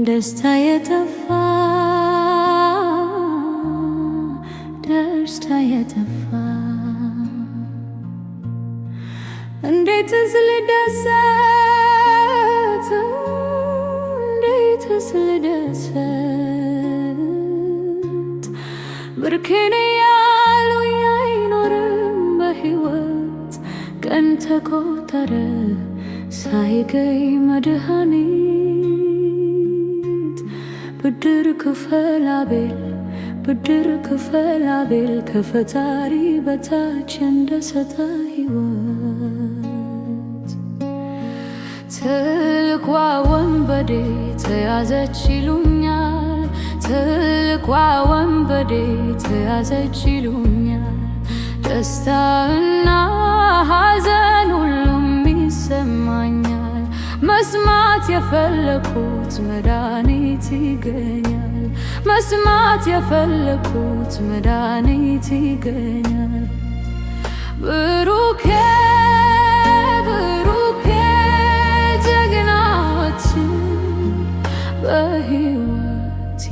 ደስታ የጠፋ ደስታ የጠፋ እንዴትስ ልደሰት እንዴትስ ልደሰት ብርኬን ያሉኝ አይኖርም በሕይወት ቀን ተቆጠረ ሳይገኝ መድኃኒት ብድር ክፈል አቤል ብድር ክፈል አቤል ከፈጣሪ በታች እንደሰጠ ሕይወት ትልቋ ወንበዴ ተያዘች ይሉኛል ትልቋ ወንበዴ ተያዘች ይሉኛል ደስታና ሐዘን ሁሉም ይሰማኛል መስማት የፈለኩት መድኃኒት ይገኛል መስማት የፈለኩት መድኃኒት ይገኛል ብሩኬ ብሩኬ ጀግናችን በሕይወት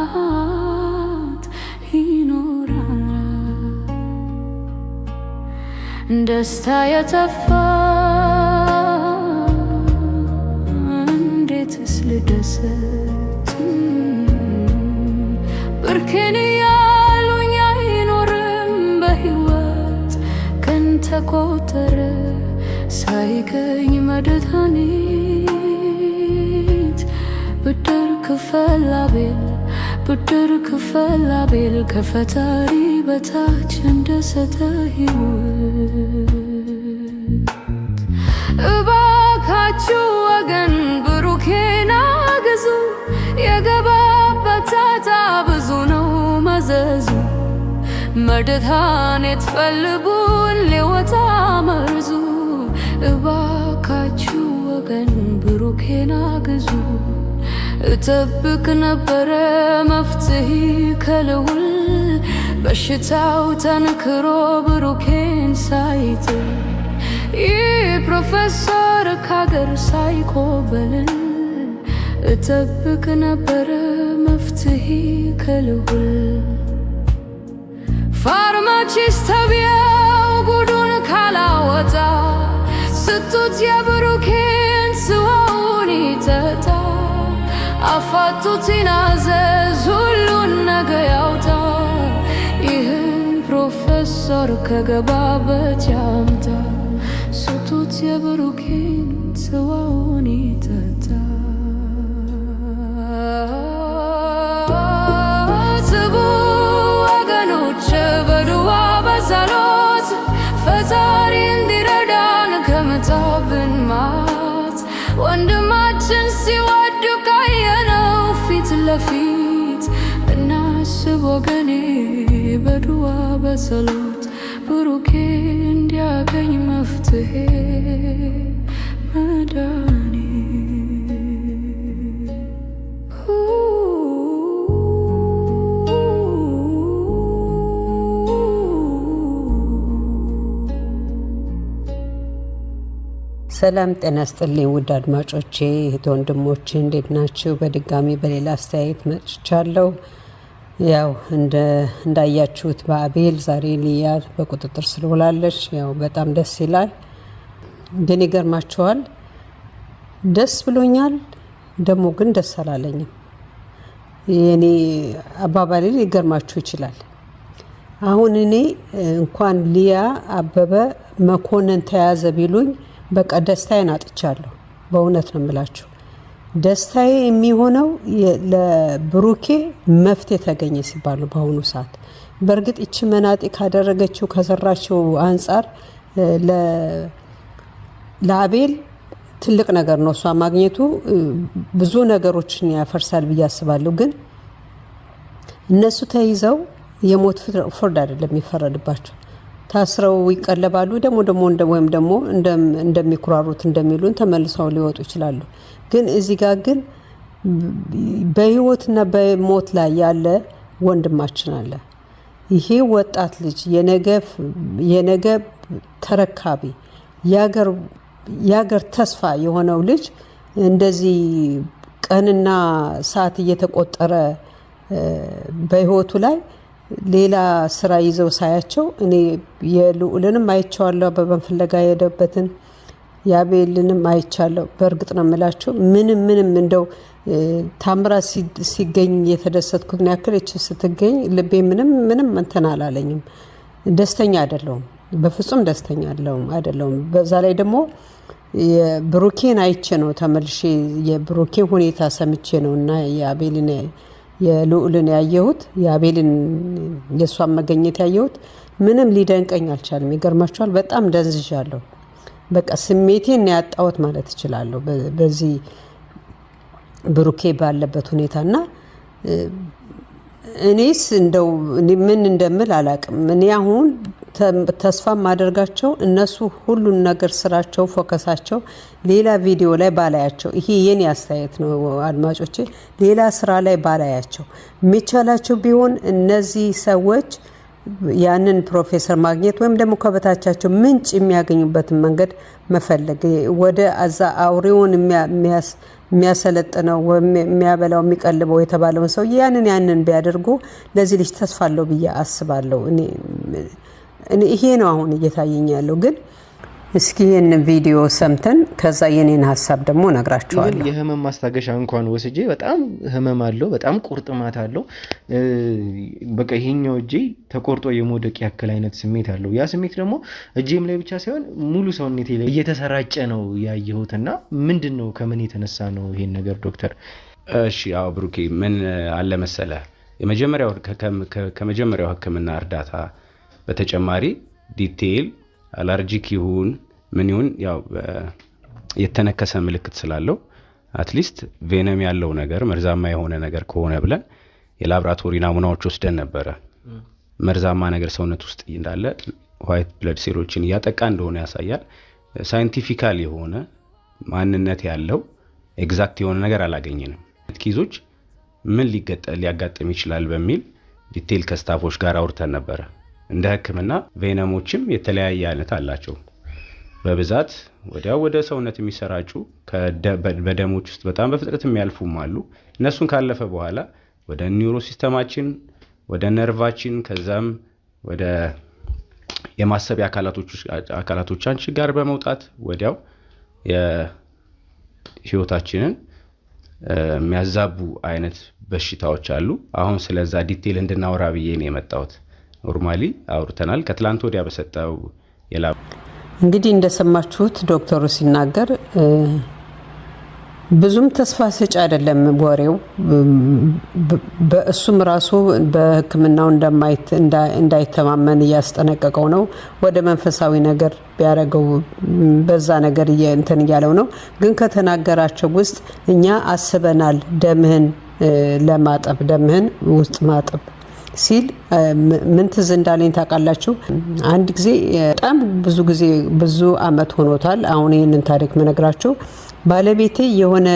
ይኖራት ይኖራል ደስታ የጠፋ እንዴትስ ልደሰት ብርኬን ያሉኝ አይኖርም በሕይወት ቀን ተቆጠረ ሳይገኝ መድኃኒት ብድር ክፈል አቤል ብድር ክፈል አቤል ከፈጣሪ በታች እንደሰጠ ሕይወት እባካችሁ ወገን ብሩኬን አግዙ የገባበት ጣጣ ብዙ ነው መዘዙ መድኃኒት ፈልጉን ሊወጣ መርዙ እባካችሁ ወገን ብሩኬን አግዙ እጠብቅ ነበረ መፍትሄ ከልውል በሽታው ተንክሮ ብሩኬን ሳይጥል ይህ ፕሮፌሰር ከአገር ሳይኮበልል እጠብቅ ነበረ መፍትሄ ከልውል ፋርማቺስት ተብዬው ጉዱን ካላወጣ ስጡት የብሩኬን ጽዋውን ይጠጣ አፋቱት ይናዘዝ ሁሉን ነገ ያውጣ ይህን ፕሮፌሰር ከገባበት ያምጣ ስጡት የብሩኬን ጽዋውን ይጠጣ ትጉ ወገኖች በዱዓ በጸሎት ፈጣሪ እንዲረዳን ከመጣብን ማት ወንድማችን ሲወዱ ካየነው ፊት ለፊት እናስብ ወገኔ በዱዓ በጸሎት ብሩኬ እንዲያገኝ መፍትሄ መድኃኒት ሰላም ጤና ይስጥልኝ ውድ አድማጮቼ እህት ወንድሞቼ እንዴት ናችሁ? በድጋሚ በሌላ አስተያየት መጥቻለሁ። ያው እንዳያችሁት በአቤል ዛሬ ሊያ በቁጥጥር ስር ውላለች። ያው በጣም ደስ ይላል። ግን ይገርማችኋል፣ ደስ ብሎኛል፣ ደግሞ ግን ደስ አላለኝም። የኔ አባባሌ ሊገርማችሁ ይችላል። አሁን እኔ እንኳን ሊያ አበበ መኮንን ተያዘ ቢሉኝ በቃ ደስታዬን አጥቻለሁ። በእውነት ነው የምላችሁ። ደስታዬ የሚሆነው ለብሩኬ መፍትሄ ተገኘ ሲባሉ በአሁኑ ሰዓት በእርግጥ እቺ መናጤ ካደረገችው ከሰራችው አንጻር ለአቤል ትልቅ ነገር ነው። እሷ ማግኘቱ ብዙ ነገሮችን ያፈርሳል ብዬ አስባለሁ። ግን እነሱ ተይዘው የሞት ፍርድ አይደለም የሚፈረድባቸው፣ ታስረው ይቀለባሉ። ወይም ደግሞ እንደሚኩራሩት እንደሚሉን ተመልሰው ሊወጡ ይችላሉ። ግን እዚህ ጋር ግን በህይወትና በሞት ላይ ያለ ወንድማችን አለ። ይሄ ወጣት ልጅ የነገ ተረካቢ ያገር ተስፋ የሆነው ልጅ እንደዚህ ቀንና ሰዓት እየተቆጠረ በህይወቱ ላይ ሌላ ስራ ይዘው ሳያቸው እኔ የልዑልንም አይቼዋለሁ በመፍለጋ የሄደበትን ያቤልንም አይቻለሁ። በእርግጥ ነው የምላቸው ምንም እንደው ታምራት ሲገኝ የተደሰትኩት ነው ያክል እቺ ስትገኝ ልቤ ምንም እንትን አላለኝም። ደስተኛ አይደለሁም፣ በፍጹም ደስተኛ አይደለሁም። በዛ ላይ ደግሞ የብሩኬን አይቼ ነው ተመልሼ የብሩኬ ሁኔታ ሰምቼ ነው እና የአቤልን የልዑልን ያየሁት የአቤልን የሷን መገኘት ያየሁት ምንም ሊደንቀኝ አልቻለም። ይገርማችኋል፣ በጣም ደንዝዣለሁ። በቃ ስሜቴን ያጣሁት ማለት እችላለሁ በዚህ ብሩኬ ባለበት ሁኔታና እኔስ እንደው ምን እንደምል አላቅም። እኔ አሁን ተስፋ ማደርጋቸው እነሱ ሁሉን ነገር ስራቸው ፎከሳቸው ሌላ ቪዲዮ ላይ ባላያቸው፣ ይሄ የኔ አስተያየት ነው አድማጮቼ፣ ሌላ ስራ ላይ ባላያቸው የሚቻላቸው ቢሆን እነዚህ ሰዎች ያንን ፕሮፌሰር ማግኘት ወይም ደግሞ ከበታቻቸው ምንጭ የሚያገኙበትን መንገድ መፈለግ ወደ አዛ አውሬውን የሚያሰለጥነው የሚያበላው የሚቀልበው የተባለውን ሰው ያንን ቢያደርጉ ለዚህ ልጅ ተስፋ አለው ብዬ አስባለሁ። እኔ ይሄ ነው አሁን እየታየኝ ያለው። ግን እስኪ ይህን ቪዲዮ ሰምተን ከዛ የኔን ሀሳብ ደግሞ ነግራቸዋለሁ። የህመም ማስታገሻ እንኳን ወስጄ በጣም ህመም አለው፣ በጣም ቁርጥማት አለው። በቃ ይሄኛው እጄ ተቆርጦ የመውደቅ ያክል አይነት ስሜት አለው። ያ ስሜት ደግሞ እጄም ላይ ብቻ ሳይሆን ሙሉ ሰውነቴ ላይ እየተሰራጨ ነው ያየሁትና ምንድን ነው ከምን የተነሳ ነው ይሄን ነገር ዶክተር? እሺ አዎ ብሩኬ፣ ምን አለ መሰለህ፣ ከመጀመሪያው ህክምና እርዳታ በተጨማሪ ዲቴይል አለርጂክ ይሁን ምን ይሁን ያው የተነከሰ ምልክት ስላለው አትሊስት ቬነም ያለው ነገር መርዛማ የሆነ ነገር ከሆነ ብለን የላብራቶሪ ናሙናዎች ወስደን ነበረ። መርዛማ ነገር ሰውነት ውስጥ እንዳለ ዋይት ብለድ ሴሎችን እያጠቃ እንደሆነ ያሳያል። ሳይንቲፊካል የሆነ ማንነት ያለው ኤግዛክት የሆነ ነገር አላገኘንም። ኪዞች ምን ሊያጋጥም ይችላል በሚል ዲቴይል ከስታፎች ጋር አውርተን ነበረ። እንደ ህክምና ቬነሞችም የተለያየ አይነት አላቸው። በብዛት ወዲያው ወደ ሰውነት የሚሰራጩ በደሞች ውስጥ በጣም በፍጥነት የሚያልፉም አሉ። እነሱን ካለፈ በኋላ ወደ ኒውሮ ሲስተማችን ወደ ነርቫችን ከዛም ወደ የማሰቢያ አካላቶቻችን ጋር በመውጣት ወዲያው የህይወታችንን የሚያዛቡ አይነት በሽታዎች አሉ። አሁን ስለዛ ዲቴይል እንድናወራ ብዬ ነው የመጣሁት። ኖርማሊ አውርተናል ከትላንት ወዲያ በሰጠው እንግዲህ እንደሰማችሁት ዶክተሩ ሲናገር ብዙም ተስፋ ሰጪ አይደለም ወሬው። በእሱም ራሱ በህክምናው እንዳይተማመን እያስጠነቀቀው ነው። ወደ መንፈሳዊ ነገር ቢያደርገው በዛ ነገር እንትን እያለው ነው። ግን ከተናገራቸው ውስጥ እኛ አስበናል ደምህን ለማጠብ ደምህን ውስጥ ማጠብ ሲል ምን ትዝ እንዳለኝ ታውቃላችሁ? አንድ ጊዜ በጣም ብዙ አመት ሆኖታል። አሁን ይህንን ታሪክ መነግራችሁ ባለቤቴ የሆነ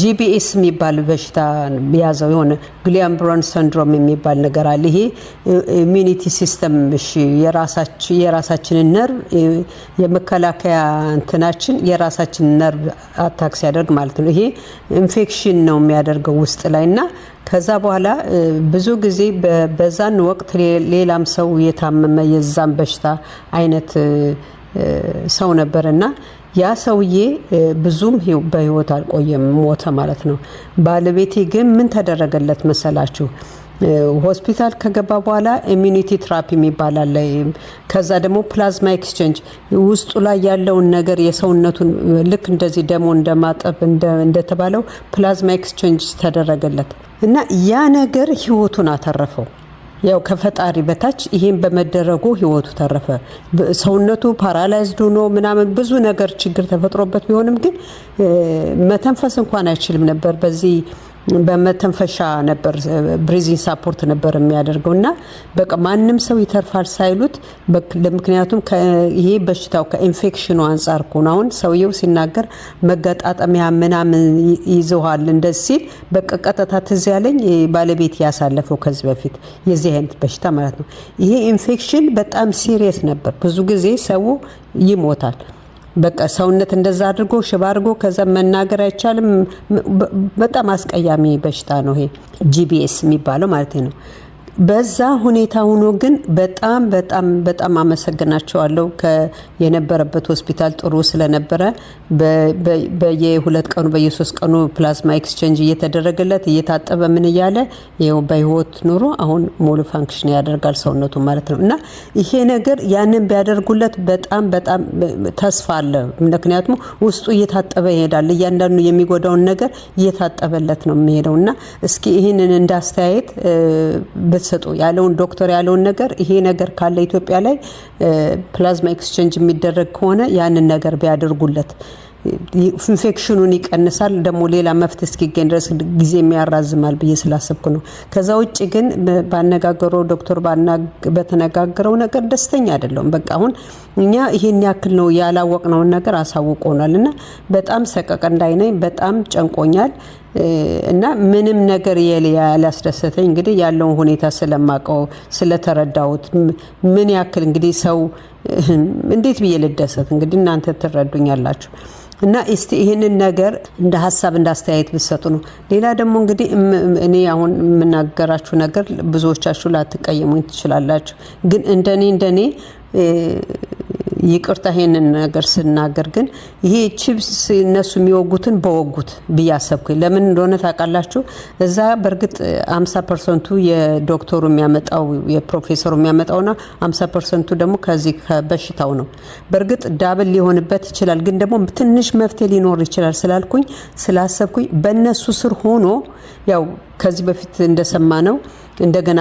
ጂቢኤስ የሚባል በሽታ ያዘው፣ የሆነ ግሊያምብሮን ሲንድሮም የሚባል ነገር አለ። ይሄ ኢሚኒቲ ሲስተም የራሳችንን ነርቭ የመከላከያ እንትናችን የራሳችንን ነርቭ አታክ ሲያደርግ ማለት ነው። ይሄ ኢንፌክሽን ነው የሚያደርገው ውስጥ ላይና ከዛ በኋላ ብዙ ጊዜ በዛን ወቅት ሌላም ሰው የታመመ የዛን በሽታ አይነት ሰው ነበርና ያ ሰውዬ ብዙም በህይወት አልቆየም፣ ሞተ ማለት ነው። ባለቤቴ ግን ምን ተደረገለት መሰላችሁ? ሆስፒታል ከገባ በኋላ ኢሚኒቲ ትራፒ የሚባል አለ። ከዛ ደግሞ ፕላዝማ ኤክስቼንጅ ውስጡ ላይ ያለውን ነገር የሰውነቱን ልክ እንደዚህ ደሞ እንደማጠብ እንደተባለው ፕላዝማ ኤክስቼንጅ ተደረገለት እና ያ ነገር ህይወቱን አተረፈው። ያው ከፈጣሪ በታች ይሄን በመደረጉ ህይወቱ ተረፈ። ሰውነቱ ፓራላይዝድ ሆኖ ምናምን ብዙ ነገር ችግር ተፈጥሮበት ቢሆንም ግን መተንፈስ እንኳን አይችልም ነበር። በዚህ በመተንፈሻ ነበር ብሪዚንግ ሳፖርት ነበር የሚያደርገው እና በቃ ማንም ሰው ይተርፋል ሳይሉት ለምክንያቱም ይሄ በሽታው ከኢንፌክሽኑ አንፃር ነው። አሁን ሰውየው ሲናገር መገጣጠሚያ ምናምን ይዘዋል እንደዚህ ሲል በቃ ቀጥታ ትዝ ያለኝ ባለቤት ያሳለፈው ከዚህ በፊት የዚህ አይነት በሽታ ማለት ነው። ይሄ ኢንፌክሽን በጣም ሲሪየስ ነበር። ብዙ ጊዜ ሰው ይሞታል። በቃ ሰውነት እንደዛ አድርጎ ሽባ አድርጎ ከዛ መናገር አይቻልም። በጣም አስቀያሚ በሽታ ነው ይሄ ጂቢኤስ የሚባለው ማለት ነው። በዛ ሁኔታ ሆኖ ግን በጣም በጣም በጣም አመሰግናቸዋለሁ። የነበረበት ሆስፒታል ጥሩ ስለነበረ በየ2 ቀኑ በየ3 ቀኑ ፕላዝማ ኤክስቼንጅ እየተደረገለት እየታጠበ ምን እያለ ይኸው በህይወት ኑሮ አሁን ሙሉ ፋንክሽን ያደርጋል ሰውነቱ ማለት ነው። እና ይሄ ነገር ያንን ቢያደርጉለት በጣም በጣም ተስፋ አለ። ምክንያቱም ውስጡ እየታጠበ ይሄዳል። እያንዳንዱ የሚጎዳውን ነገር እየታጠበለት ነው የሚሄደው። እና እስኪ ይህንን እንዳስተያየት ሰጡ ያለውን ዶክተር ያለውን ነገር ይሄ ነገር ካለ ኢትዮጵያ ላይ ፕላዝማ ኤክስቼንጅ የሚደረግ ከሆነ ያንን ነገር ቢያደርጉለት ኢንፌክሽኑን ይቀንሳል። ደግሞ ሌላ መፍትሄ እስኪገኝ ድረስ ጊዜ የሚያራዝማል ብዬ ስላሰብኩ ነው። ከዛ ውጭ ግን ባነጋገረው ዶክተር በተነጋገረው ነገር ደስተኛ አይደለሁም። በቃ አሁን እኛ ይሄን ያክል ነው ያላወቅነውን ነገር አሳውቆናል እና በጣም ሰቀቀን ላይ ነኝ። በጣም ጨንቆኛል እና ምንም ነገር ያላስደሰተኝ እንግዲህ ያለውን ሁኔታ ስለማቀው ስለተረዳሁት ምን ያክል እንግዲህ ሰው እንዴት ብዬ ልደሰት እንግዲህ እናንተ ትረዱኛላችሁ። እና እስቲ ይሄንን ነገር እንደ ሀሳብ እንዳስተያየት ብትሰጡ ነው። ሌላ ደግሞ እንግዲህ እኔ አሁን የምናገራችሁ ነገር ብዙዎቻችሁ ላትቀየሙኝ ትችላላችሁ። ግን እንደኔ ይቅርታ ይሄንን ነገር ስናገር ግን ይሄ ቺፕስ እነሱ የሚወጉትን በወጉት ብያሰብኩኝ። ለምን እንደሆነ ታውቃላችሁ? እዛ በእርግጥ 50% የዶክተሩ የሚያመጣው የፕሮፌሰሩ የሚያመጣውና 50% ደግሞ ከዚህ ከበሽታው ነው። በእርግጥ ዳብል ሊሆንበት ይችላል፣ ግን ደግሞ ትንሽ መፍትሄ ሊኖር ይችላል ስላልኩኝ ስላሰብኩኝ በእነሱ ስር ሆኖ ያው ከዚህ በፊት እንደሰማነው እንደገና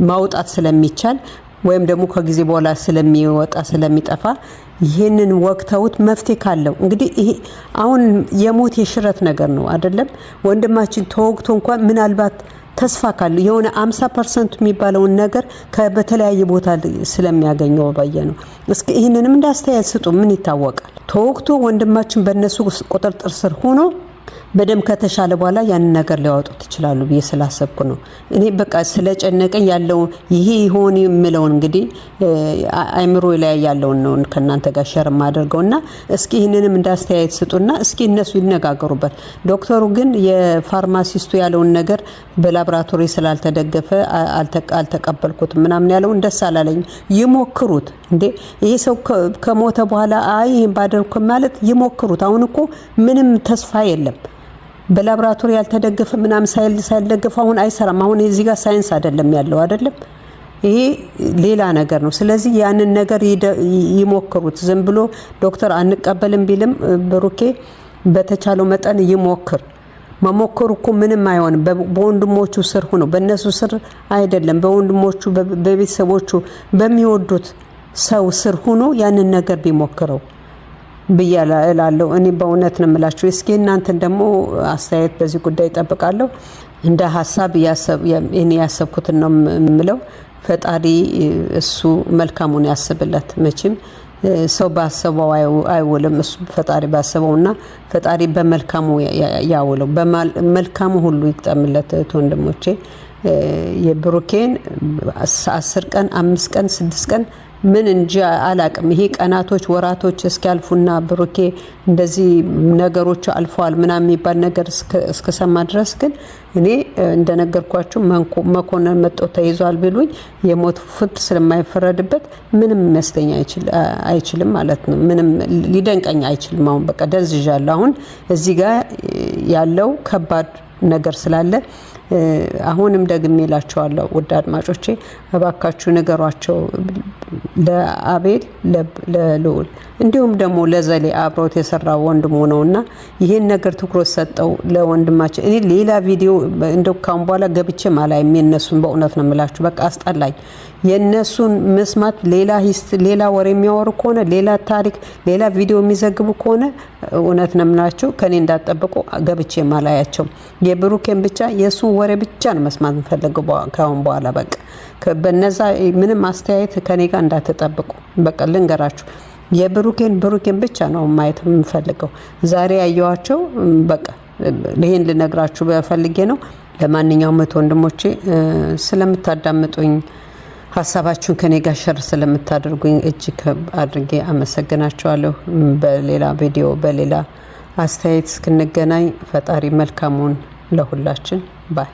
ማውጣት ስለሚቻል ወይም ደግሞ ከጊዜ በኋላ ስለሚወጣ ስለሚጠፋ ይሄንን ወቅታውት መፍትሄ ካለው እንግዲህ ይሄ አሁን የሞት የሽረት ነገር ነው አይደለም። ወንድማችን ተወግቶ እንኳን ምናልባት ተስፋ ካለው የሆነ 50% የሚባለውን ነገር በተለያየ ቦታ ስለሚያገኘው ባየ ነው። እስኪ ይሄንንም እንዳስተያየት ስጡ። ምን ይታወቃል? ተወግቶ ወንድማችን በእነሱ ቁጥጥር ስር ሆኖ በደም ከተሻለ በኋላ ያን ነገር ሊያወጡት ይችላሉ ብዬ ስላሰብኩ ነው። እኔ በቃ ስለጨነቀኝ ያለው ይሄ ይሆን የምለውን እንግዲህ አይምሮ ላይ ያለውን ነው ከናንተ ጋር ሸር ማድረገውና እስኪ ይሄንንም እንዳስተያየት ስጡና እስኪ እነሱ ይነጋገሩበት። ዶክተሩ ግን የፋርማሲስቱ ያለውን ነገር በላብራቶሪ ስላልተደገፈ አልተቀበልኩትም ምናምን ያለውን ደስ አላለኝ። ይሞክሩት እንዴ ይሄ ሰው ከሞተ በኋላ ይሄን ባደርኩ ማለት ይሞክሩት። አሁን እኮ ምንም ተስፋ የለም። በላብራቶሪ ያልተደገፈ ምናምን ሳይደገፍ አሁን አይሰራም። አሁን እዚህ ጋር ሳይንስ አይደለም ያለው አይደለም፣ ይሄ ሌላ ነገር ነው። ስለዚህ ያንን ነገር ይሞክሩት። ዝም ብሎ ዶክተር አንቀበልም ቢልም ብሩኬ በተቻለው መጠን ይሞክር። መሞከሩ እኮ ምንም አይሆንም። በወንድሞቹ ስር ሆኖ በእነሱ ስር አይደለም፣ በወንድሞቹ በቤተሰቦቹ በሚወዱት ሰው ስር ሆኖ ያንን ነገር ቢሞክረው ብያላለሁ። እኔ በእውነት ነው የምላችሁ። እስኪ እናንተን ደግሞ አስተያየት በዚህ ጉዳይ እጠብቃለሁ። እንደ ሀሳብ እኔ ያሰብኩትን ነው የምለው። ፈጣሪ እሱ መልካሙን ያስብለት። መቼም ሰው ባሰበው አይውልም። እሱ ፈጣሪ ባሰበውና ፈጣሪ በመልካሙ ያውለው። በመልካሙ ሁሉ ይግጠምለት። ወንድሞቼ የብሩኬን 10 ቀን 5 ቀን 6 ቀን ምን እንጂ አላቅም። ይሄ ቀናቶች ወራቶች እስኪያልፉና ብሩኬ እንደዚህ ነገሮች አልፈዋል ምናምን የሚባል ነገር እስከሰማ ድረስ ግን እኔ እንደነገርኳችሁ መኮንን መጥቶ ተይዟል ቢሉኝ የሞት ፍርድ ስለማይፈረድበት ምንም መስለኛ አይችልም ማለት ነው። ምንም ሊደንቀኝ አይችልም። አሁን በቃ ደንዝዣለሁ። አሁን እዚህ ጋር ያለው ከባድ ነገር ስላለ አሁንም ደግሜ እላቸዋለሁ ውድ አድማጮቼ እባካችሁ ንገሯቸው ለአቤል ለልዑል እንዲሁም ደግሞ ለዘሌ አብሮት የሰራው ወንድሙ ነውና ይሄን ነገር ትኩረት ሰጠው ለወንድማችን። እኔ ሌላ ቪዲዮ እንደው ካሁን በኋላ ገብቼ ማላይም የነሱን በእውነት ነው የምላችሁ። በቃ አስጠላኝ። የነሱን መስማት ሌላ ወሬ የሚያወሩ ከሆነ ሌላ ታሪክ ሌላ ቪዲዮ የሚዘግቡ ከሆነ እውነት ነው የምላችሁ ከኔ እንዳጠብቁ ገብቼ ማላያቸው። የብሩኬን ብቻ የሱን ወሬ ብቻ ነው መስማት እንፈልገው ካሁን በኋላ በቃ በነዛ ምንም አስተያየት ከኔ ጋር እንዳትጠብቁ። በቃ ልንገራችሁ የብሩኬን ብቻ ነው ማየት የምፈልገው። ዛሬ ያየዋቸው በቃ ይሄን ልነግራችሁ በፈልጌ ነው። ለማንኛውም ወንድሞቼ ስለምታዳምጡኝ ሀሳባችሁን ከኔ ጋር ሸር ስለምታደርጉኝ እጅግ አድርጌ አመሰግናችኋለሁ። በሌላ ቪዲዮ በሌላ አስተያየት እስክንገናኝ ፈጣሪ መልካሙን ለሁላችን ባይ